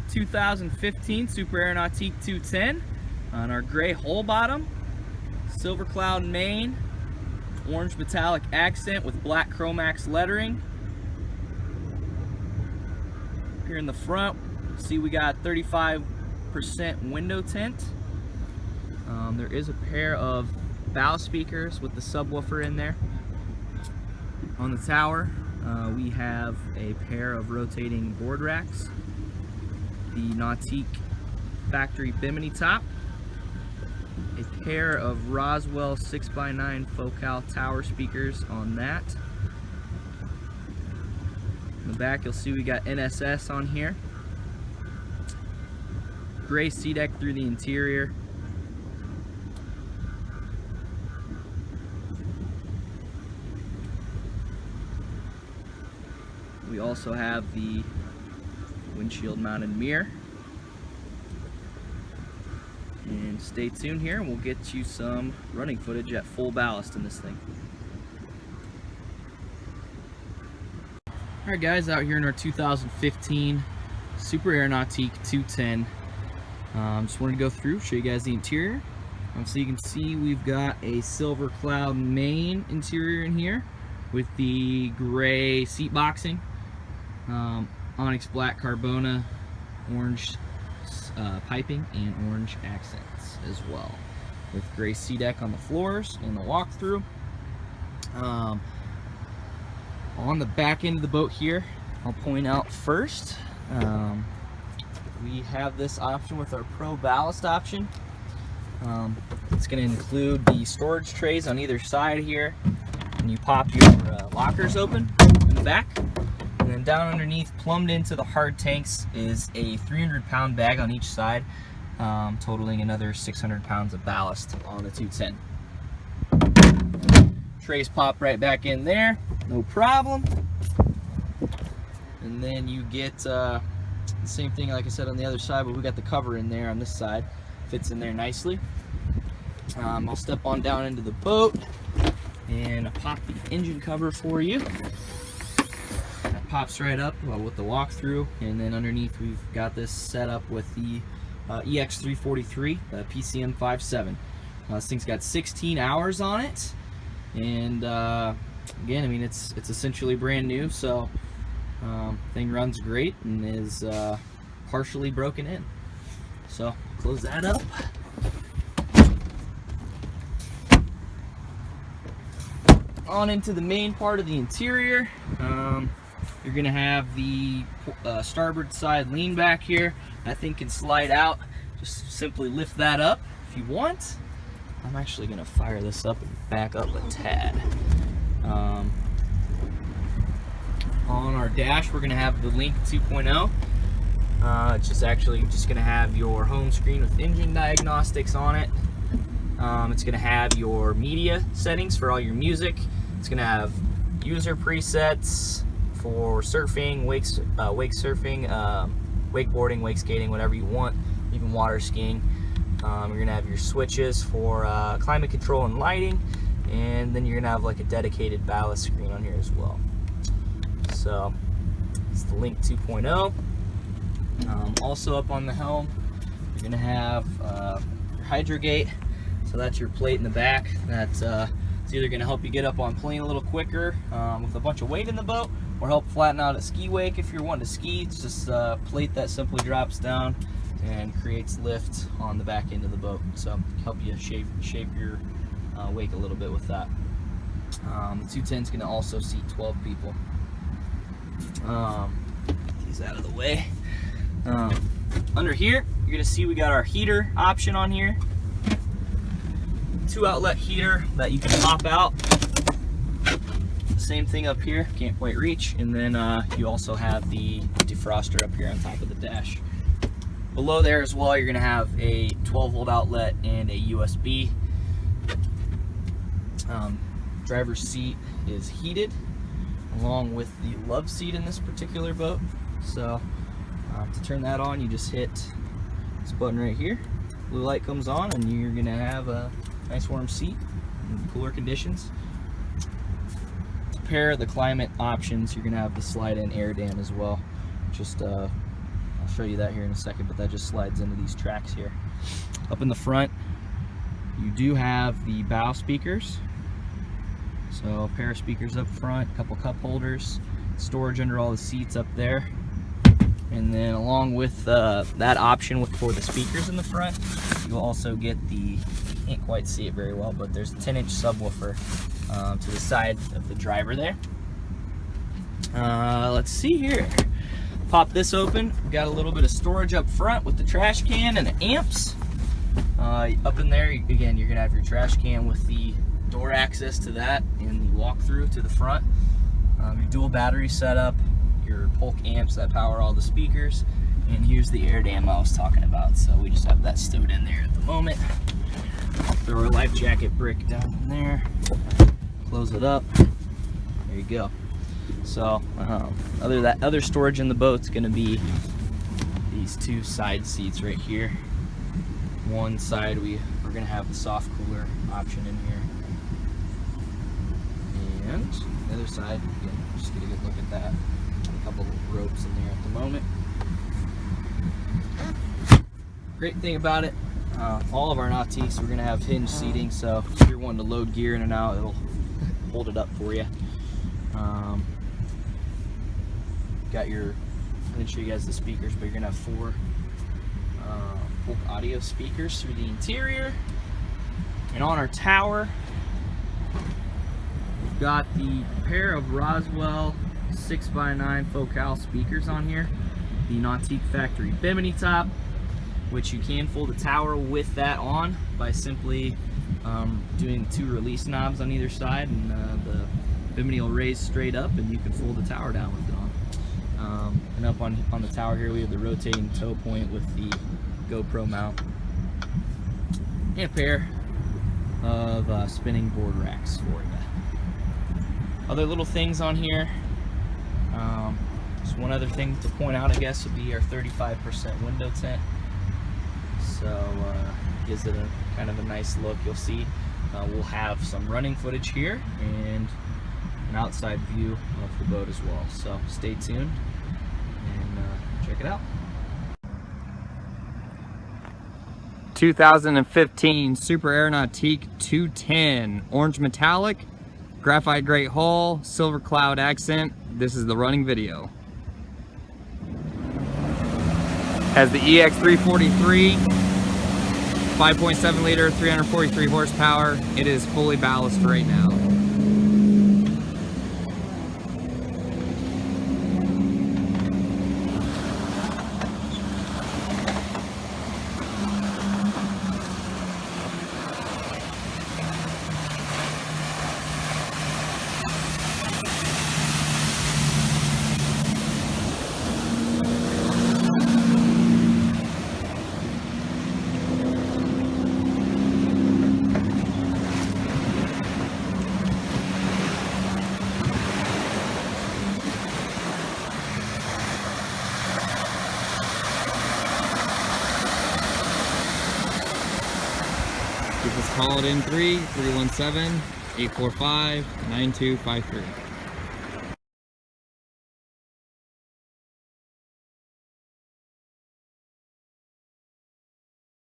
2015 Super Air Nautique 210 on our gray hull bottom, silver cloud main, orange metallic accent with black Chromax lettering. Here in the front, see we got 35% window tint. There is a pair of bow speakers with the subwoofer in there. On the tower, we have a pair of rotating board racks, the Nautique factory bimini top, a pair of Roswell 6x9 Focal tower speakers on that. In the back, you'll see we got NSS on here. Gray sea deck through the interior. We also have the windshield mounted mirror. And stay tuned here and we'll get you some running footage at full ballast in this thing. Alright guys, out here in our 2015 Super Air Nautique 210. Just wanted to go through, show you guys the interior. So you can see we've got a silver cloud main interior in here with the gray seat boxing. Onyx black Carbona, orange piping, and orange accents as well, with gray sea deck on the floors and the walkthrough. On the back end of the boat here, I'll point out first, we have this option with our Pro Ballast option. It's going to include the storage trays on either side here, and you pop your lockers open in the back. And then down underneath, plumbed into the hard tanks, is a 300-pound bag on each side, totaling another 600 pounds of ballast on the 210. Trays pop right back in there, no problem. And then you get the same thing like I said on the other side, but we got the cover in there on this side. Fits in there nicely. I'll step on down into the boat and I'll pop the engine cover for you. Pops right up with the walkthrough, and then underneath we've got this set up with the EX343 PCM 5.7. This thing's got 16 hours on it, and again, I mean it's essentially brand new, so thing runs great and is partially broken in. So close that up. On into the main part of the interior. You're going to have the starboard side lean back here. That thing can slide out. Just simply lift that up if you want. I'm actually going to fire this up and back up a tad. On our dash, we're going to have the Link 2.0. It's just going to have your home screen with engine diagnostics on it. It's going to have your media settings for all your music. It's going to have user presets for surfing, wake surfing, wakeboarding, wake skating, whatever you want, even water skiing. You're going to have your switches for climate control and lighting, and then you're going to have like a dedicated ballast screen on here as well. So it's the Link 2.0. Also up on the helm, you're going to have your hydro gate. So that's your plate in the back. That's it's either going to help you get up on plane a little quicker with a bunch of weight in the boat, or help flatten out a ski wake if you're wanting to ski. It's just a plate that simply drops down and creates lift on the back end of the boat. So help you shape your wake a little bit with that. The 210 is going to also seat 12 people. Get these out of the way. Under here, you're going to see we got our heater option on here. 2-outlet heater that you can pop out. Same thing up here, can't quite reach. And then you also have the defroster up here on top of the dash. Below there as well, you're going to have a 12-volt outlet and a USB. Driver's seat is heated, along with the love seat in this particular boat. So to turn that on, you just hit this button right here. Blue light comes on, and you're going to have a nice warm seat in cooler conditions. To pair the climate options, you're going to have the slide-in air dam as well, just I'll show you that here in a second, but that just slides into these tracks here. Up in the front, you do have the bow speakers. So a pair of speakers up front, a couple cup holders, storage under all the seats up there. And then along with that option for the speakers in the front, you'll also get the, you can't quite see it very well, but there's a 10-inch subwoofer to the side of the driver there. Let's see here. Pop this open. We've got a little bit of storage up front with the trash can and the amps. Up in there, again, you're gonna have your trash can with the door access to that and the walk-through to the front. Your dual battery setup, your Polk amps that power all the speakers, and here's the air dam I was talking about. So we just have that stowed in there at the moment. Throw our life jacket brick down in there, close it up. There you go. So other storage in the boat's going to be these two side seats right here. One side we're going to have the soft cooler option in here, and the other side, again, just get a good look at that. A couple of ropes in there at the moment. Great thing about it, all of our Nautiques, we're going to have hinge seating, so if you're wanting to load gear in and out, it'll hold it up for you. Got your, I didn't show you guys the speakers, but you're going to have 4 Polk audio speakers through the interior. And on our tower, we've got the pair of Roswell 6x9 Focal speakers on here. The Nautique factory bimini top, which you can fold the tower with that on by simply doing 2 release knobs on either side, and the bimini will raise straight up and you can fold the tower down with it on. And up on the tower here we have the rotating tow point with the GoPro mount and a pair of spinning board racks for you. Other little things on here, just one other thing to point out, I guess, would be our 35% window tint. So gives it a kind of a nice look. You'll see we'll have some running footage here and an outside view of the boat as well. So stay tuned and check it out. 2015 Super Air Nautique 210, orange metallic, graphite gray hull, silver cloud accent. This is the running video. Has the EX343, 5.7 liter, 343 horsepower. It is fully ballasted right now. Give us a call at in 3-317-845-9253.